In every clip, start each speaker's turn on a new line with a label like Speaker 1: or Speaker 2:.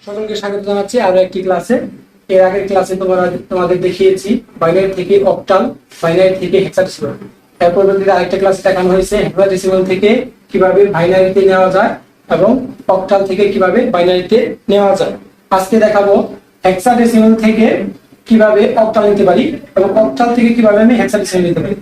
Speaker 1: সকলকে স্বাগত জানাচ্ছি আরো একটি ক্লাসে। এর আগের ক্লাসে তোমাদের দেখিয়েছি বাইনারি থেকে অক্টাল, বাইনারি থেকে হেক্সাডেসিমাল। এর পরবর্তীতে আরেকটা ক্লাসে দেখানো হয়েছে হেক্সাডেসিমাল থেকে কিভাবে বাইনারিতে নেওয়া যায় এবং অক্টাল থেকে কিভাবে বাইনারিতে নেওয়া যায়। আজকে দেখাবো হেক্সাডেসিমাল থেকে কিভাবে অক্টাল নিতে পারি এবং অক্টাল থেকে কিভাবে আমি হেক্সাডেসিমাল নিতে পারি।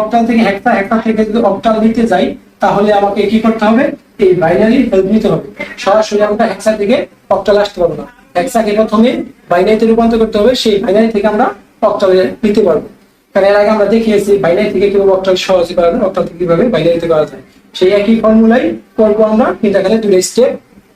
Speaker 1: অক্টাল থেকে হেক্সা, হেক্সা থেকে যদি অক্টাল নিতে যাই তাহলে আমাকে কি করতে হবে? এই বাইনারি হেল্প নিতে হবে। সরাসরি আমরা হেক্সা থেকে অক্টাল আসতে পারবো না। হেক্সাকে প্রথমে বাইনারিতে রূপান্তর করতে হবে, সেই বাইনারি থেকে আমরা অক্টালে নিতে পারবো। কারণ এর আগে আমরা দেখিয়েছি বাইনারি থেকে কিভাবে অক্টাল সহজে করা যায়, অক্টাল থেকে কিভাবে বাইনারিতে করা যায়। সেই একই ফর্মুলাই করবো আমরা, কিন্তু এখানে দুটো স্টেপ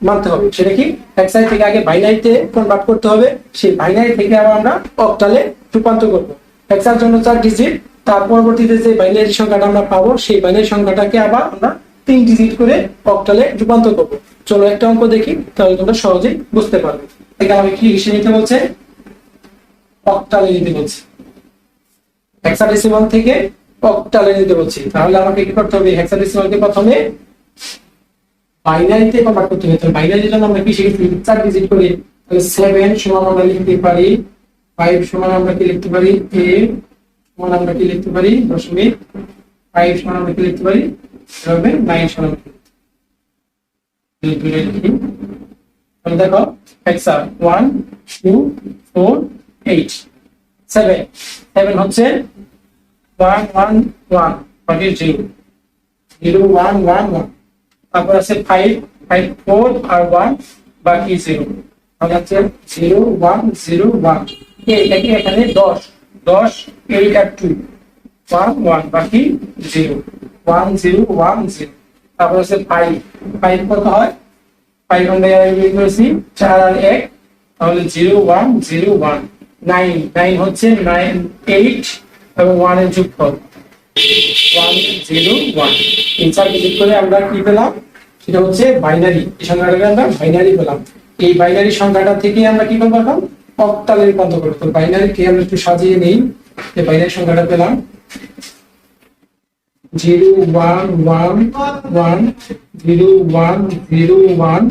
Speaker 1: মানতে হবে। সেটা কি? হেক্সা থেকে আগে বাইনারিতে কনভার্ট করতে হবে, সেই বাইনারি থেকে আবার আমরা অক্টালে রূপান্তর করবো। হেক্সার জন্য 4 ডিজিট, তার পরবর্তীতে যে বাইনারি সংখ্যাটা আমরা পাবো সেই বাইনারি সংখ্যাটাকে আবার আমরা 3 ডিজিট করে অক্টালে রূপান্তর করবো। চলো একটা অঙ্ক দেখি, তাহলে তোমরা সহজেই বুঝতে পারবে। এখানে আমাকে কি হিসেবে নিতে বলছে? অক্টালে নিতে বলছে। হেক্সাডেসিমাল থেকে অক্টালে নিতে বলছি, তাহলে আমাকে কি করতে হবে? হেক্সাডেসিমালকে প্রথমে বাইনারিতে কনভার্ট করতে হবে। বাইনারির জন্য আমরা কি শিখেছি? 4 ডিজিট করে। তাহলে 7 সমান আমরা লিখতে পারি 5 সমান আমরা কি লিখতে পারি 8 সমান আমরা কি লিখতে পারি 0.5 সমান আমরা কি লিখতে পারি 9 সমান। তাহলে দেখো হেক্সা 1 2 4 8 7 হচ্ছে 1 1 1 বাকি 0 0 1 1 1, তারপর আছে 5 5 4 আর 1 বাকি 0, তাহলে হচ্ছে 0 1 0 1। এখানে 10 10 8 আর 2 1 1 বাকি 0 1 0 1 0, তারপর আছে 5 5 কত হয়? 5 আমরা বের করেছি 4 আর 1, তাহলে 0 1 0 1 9 9 হচ্ছে 9 8 এবং 1 এর যোগফল 1 0 1। এই 4 ডিজিট করে আমরা কি পেলাম? সেটা হচ্ছে বাইনারি। এই সংখ্যাটাকে আমরা বাইনারি পেলাম। এই বাইনারি সংখ্যাটা থেকে আমরা কি করব? এখন অক্টালে রূপান্তর করব। বাইনারিকে আমরা একটু সাজিয়ে নেই। এই বাইনারি সংখ্যাটা পেলাম 0 1 1 1 0 1 0 1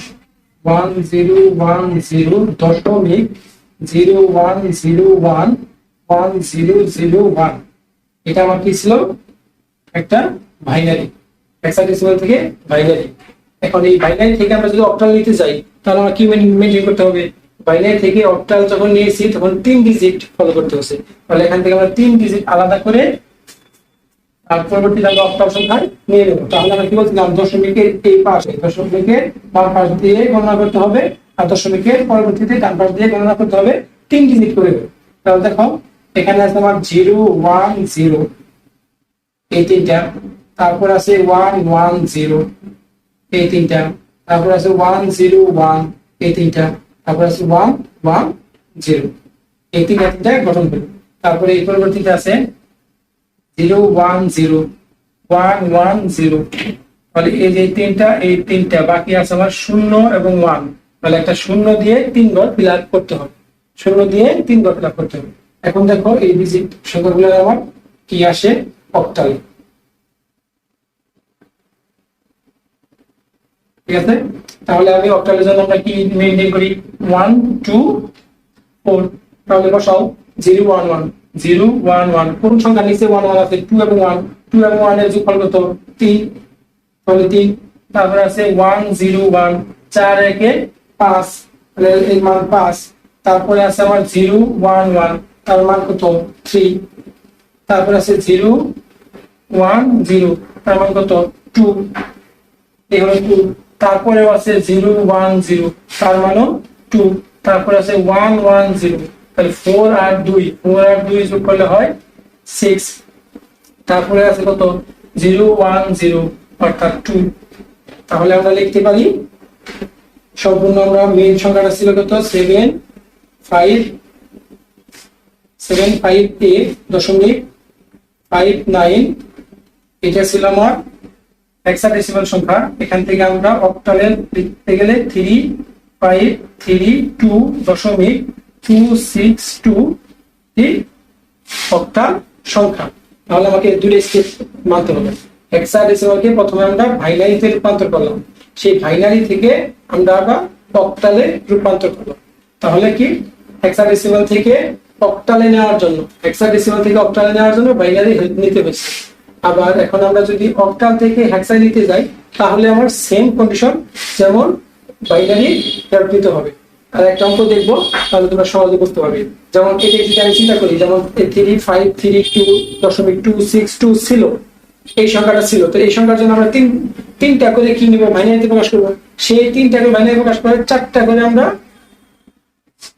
Speaker 1: 1 0 1 0 দশমিক 0 1 0 1 1 0 0 1। এটা আমার কি ছিল? একটা বাইনারি। হেক্সাডেসিমাল থেকে বাইনারি। এখন এই বাইনারি থেকে আমরা যদি অক্টাল নিতে যাই তাহলে আমরা কি মেনটেন করতে হবে? বাইনারি থেকে অক্টাল যখন নিয়েছি তখন 3 ডিজিট ফলো করতে হচ্ছে। তাহলে এখান থেকে আমরা 3 ডিজিট আলাদা করে আর পরবর্তীতে আমরা অক্টাল সংখ্যায় নিয়ে নেব। তাহলে আমরা কি বলছিলাম? দশমিকের এই পাশে, দশমিকের বাম পাশ দিয়ে গণনা করতে হবে আর দশমিকের পরবর্তীতে ডান পাশ দিয়ে গণনা করতে হবে 3 ডিজিট করে। তাহলে দেখো এখানে আছে আমার 0 1 0 এই 3টা, তারপর আছে 1 1 0 এই 3টা, তারপর আছে 1 0 1 এই 3টা, তারপর আছে 1 1 0 এই 3টা গঠন করে। তারপরে এই পরবর্তীতে আছে 0 1 0 1 1 0, তাহলে এই যে 3টা, এই 3টা বাকি আছে আমার 0 এবং 1। তাহলে একটা 0 দিয়ে 3 ঘর ফিল আপ করতে হবে, 0 দিয়ে 3 ঘর ফিল আপ করতে হবে। এখন দেখো এই ডিজিট সংখ্যাগুলো আমার কি আসে? অক্টালে। ঠিক আছে, তাহলে আমি অক্টালের জন্য আমরা কি মেইনটেইন করি? 1 2 4। তাহলে বসাও 0 1 1 0 1 1। কোন সংখ্যা নিচে 1 1 আছে? 2 এবং 1, 2 এবং 1 এর যোগফল কত? 3, তাহলে 3। তারপর আছে 1 0 1 4 1 এ 5, তাহলে এর মান 5। তারপরে আছে আমার 0 1 1, তার মান কত? 3। তারপর আছে 0 1 0, তার মান কত? 2, এই হলো 2। তারপরে আছে 0 1 0, তার মানও 2। তারপর আছে 1 1 0, তাহলে 4 আর 2 যোগ করলে হয় 6। তারপরে আছে কত? 0 1 0 অর্থাৎ 2। তাহলে আমরা লিখতে পারি সম্পূর্ণ আমরা মেইন সংখ্যাটা ছিল কত? 7 5 8 .59। এটা ছিল আমার হেক্সাডেসিমাল সংখ্যা। এখান থেকে আমরা অক্টালে লিখতে গেলে 3.32.262 অক্টাল সংখ্যা। তাহলে আমাকে দুটো স্টেপ মানতে হবে। হেক্সাডেসিমালকে প্রথমে আমরা বাইনারিতে রূপান্তর করলাম, সেই বাইনারি থেকে আমরা আবার অক্টালে রূপান্তর করব। তাহলে কি হেক্সাডেসিমাল থেকে অক্টালে নেওয়ার জন্য বাইনারি হেল্প নিতে হয়েছে। আবার এখন আমরা যদি অক্টাল থেকে হেক্সা নিতে যাই তাহলে আমার সেম কন্ডিশন, যেমন বাইনারি হেল্প নিতে হবে। আর একটা অঙ্ক দেখবো, তাহলে তোমরা সহজে বুঝতে পারবে। যেমন এটা যদি আমি চিন্তা করি, যেমন 35332.262 ছিল, এই সংখ্যাটা ছিল, তো এই সংখ্যার জন্য আমরা তিনটা করে কি নিব, বাইনারিতে প্রকাশ করবো। সেই তিনটা করে বাইনারি প্রকাশ করে চারটা করে আমরা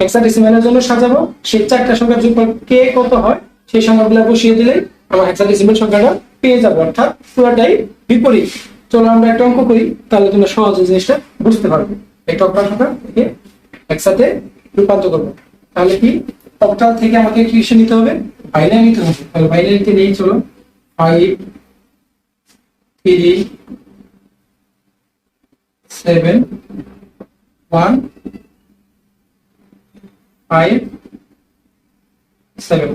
Speaker 1: হেক্সাডেসিমালের জন্য সাজাবো। সেই চারটা সংখ্যার যোগফল কে কত হয় সেই সংখ্যাগুলো বসিয়ে দিলে আমরা হেক্সাডেসিমাল সংখ্যাটা পেয়ে যাবো, অর্থাৎ পুরোটাই বিপরীত। চলো আমরা একটা অঙ্ক করি, তাহলে তোমরা সহজে জিনিসটা বুঝতে পারবে। একটা অক্টাল সংখ্যা থেকে হেক্সাতে রূপান্তর করবো। তাহলে কি অক্টাল থেকে আমাকে কি নিতে হবে, বাইনারি নিতে হবে। তাহলে বাইনারিতে নেই, চলো 5 3 7 1 5 7।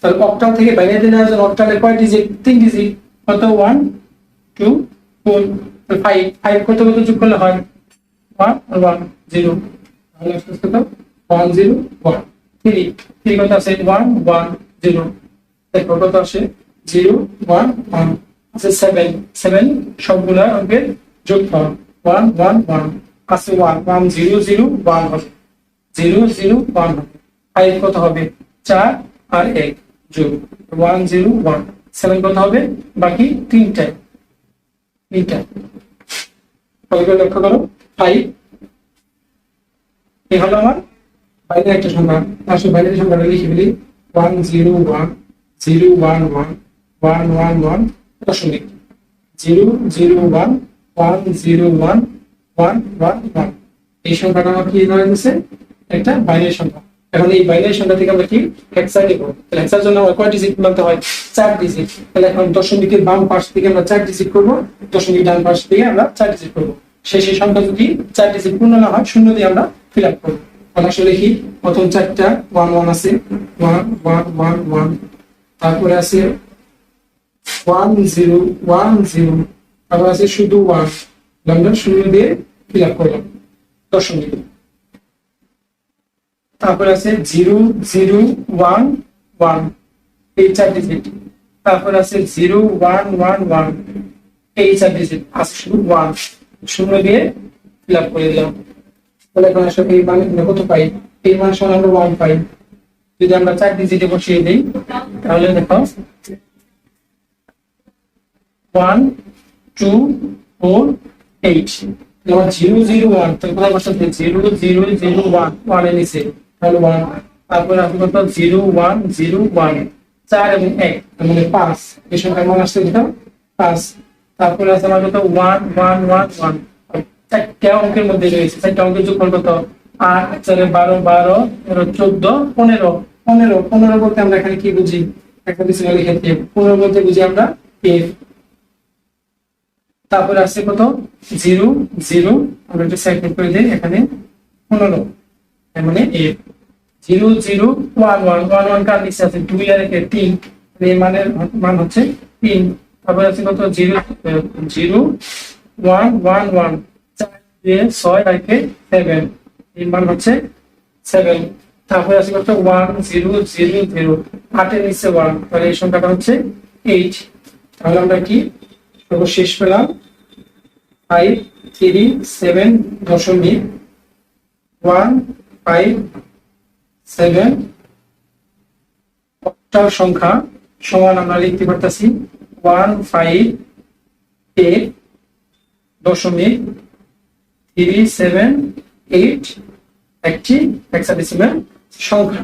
Speaker 1: তাহলে অক্টাল থেকে বাইনারিতে নেওয়ার জন্য অক্টালে কয় ডিজিট, 3 ডিজিট, কত 1 2 4 5 5 কত কত যোগ করলে হয় 1 আর 1 0, তাহলে কত 1 0 1 3 3 কত আছে 1 1 0, দেখো কত আসে 0 1 1 আছে 7 7 সবগুলা অঙ্কের যোগফল 1 1 1 আছে 1 1 0 0 1 হবে 0 0 1 হবে। 5 কত হবে 4 আর 1 যোগ 1 0 1, 7 কত হবে বাকি তিনটা লক্ষ্য করো 5। এই হলো আমার বাইনারি একটা সংখ্যা। আসলে বাইনারি সংখ্যাটা লিখে ফেলি 1 0 1 0 1 1 1 1 1 দশমিক 0 0 1 1 0 1 1 1 1। এই সংখ্যাটা আমার কি ধরে নিছে, একটা বাইনারি সংখ্যা। এখন এই বাইনারি সংখ্যা থেকে আমরা কি হেক্সা নিব। তাহলে হেক্সার জন্য আমার কয় ডিজিট মানতে হয়, 4 ডিজিট। তাহলে এখন দশমিকের বাম পাশ থেকে আমরা 4 ডিজিট করব, দশমিকের ডান পাশ থেকে আমরা 4 ডিজিট করব। শেষের সংখ্যা যদি 4 ডিজিট পূর্ণ না হয় শূন্য দিয়ে আমরা ফিল আপ করব। তাহলে আসলে কি প্রথম 4টা 1 1 আছে 1 1 1 1, তারপরে আছে 1 0 1 0, তারপর আছে শুধু 1, আমরা শূন্য দিয়ে ফিল আপ করলাম দশমিক। তারপরে আছে 0 0 1 1, এই 4 ডিজিট। তারপর আছে 0 1 1 1, এই 4 ডিজিট আছে শুধু 1, শূন্য দিয়ে ফিল আপ করে দিলাম। তাহলে এখন আসলে এই মান কত পাই, এই মান সমান আমরা 1 পাই। যদি আমরা 4 ডিজিটে বসিয়ে দেই তাহলে দেখো 1 2 4 8, যেমন 0 0 1, তো কোথায় বসাতে 0 0 0 1 1 এর নিচে, তাহলে 1। তারপরে আপনি কত 0 1 0 1, 4 এবং 1 মানে 5, এই সংখ্যার মান আসছে এটা 5। তারপরে আছে আমার কত 1 1 1 1, চারটা অঙ্কের মধ্যে রয়েছে, চারটা অঙ্কের যোগফল কত 8 4 12 12 14 15 15 15 বলতে আমরা এখানে কি বুঝি, একটা ডিসিমালের ক্ষেত্রে 15 বলতে বুঝি আমরা f। তারপরে আছে কত 0 0, আমরা এটা সাইড করে দেই, এখানে 15 মানে f। 0 0 1 1 1 1 কার নিচে আছে 2 আর 1 3, এই মানের মান হচ্ছে 3। তারপরে আছে কত 0 0 1 1 1, 4 দিয়ে 6 আর 7, এই মান হচ্ছে 7। তারপরে আছে কত 1 0 0 0, 8 এর নিচে 1, তাহলে এই সংখ্যাটা হচ্ছে 8। তাহলে আমরা কি সর্বশেষ পেলাম 5 3 7 দশমিক 1 5 7 অক্টাল সংখ্যা সমান আমরা লিখতে পারতেছি 1 5 8 দশমিক 3 7 8 একটি হেক্সাডেসিমাল সংখ্যা।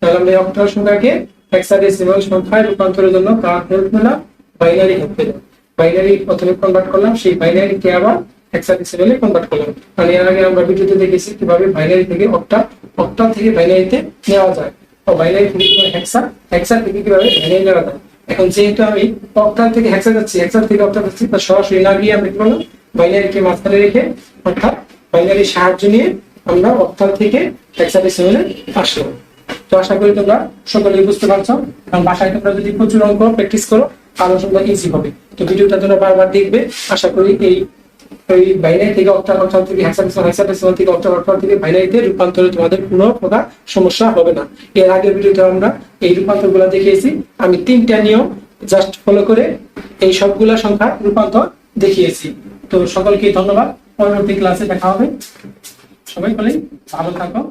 Speaker 1: তাহলে আমরা এই অক্টাল সংখ্যাকে হেক্সাডেসিমাল সংখ্যায় রূপান্তরের জন্য কার হেল্প নিলাম, বাইনারি হেল্প নিলাম। বাইনারি প্রথমে কনভার্ট করলাম, সেই বাইনারি কে আবার হেক্সাডেসিমালে কনভার্ট করলাম। মানে এর আগে আমরা ভিডিওতে দেখেছি কিভাবে বাইনারি থেকে অক্টাল, অক্টাল থেকে বাইনারিতে নেওয়া যায়, ও বাইনারি থেকে হেক্সা, হেক্সা থেকে কিভাবে বাইনারি নেওয়া যায়। এখন যেহেতু আমি অক্টাল থেকে হেক্সা যাচ্ছি, হেক্সা থেকে অক্টাল যাচ্ছি, তার সরাসরি না গিয়ে আমরা কি করলাম, বাইনারিকে মাঝখানে রেখে অর্থাৎ বাইনারির সাহায্য নিয়ে আমরা অক্টাল থেকে হেক্সাডেসিমালে আসলাম। তো আশা করি তোমরা সকলেই বুঝতে পারছো, কারণ বাসায় তোমরা যদি প্রচুর অঙ্ক প্র্যাকটিস করো আরো তোমরা ইজি হবে। তো ভিডিওটা তোমরা বারবার দেখবে, আশা করি এই ওই বাইনারি থেকে অক্টাল, অক্টাল থেকে হেক্সাডেসিমাল, হেক্সাডেসিমাল থেকে অক্টাল, অক্টাল থেকে বাইনারিতে রূপান্তরে তোমাদের কোনো প্রকার সমস্যা হবে না। এর আগের ভিডিওতে আমরা এই রূপান্তরগুলো দেখিয়েছি। আমি 3টা নিয়ম জাস্ট ফলো করে এই সবগুলা সংখ্যা রূপান্তর দেখিয়েছি। তো সকলকে ধন্যবাদ। পরবর্তী ক্লাসে দেখা হবে। সবাই বলেই ভালো থাকো।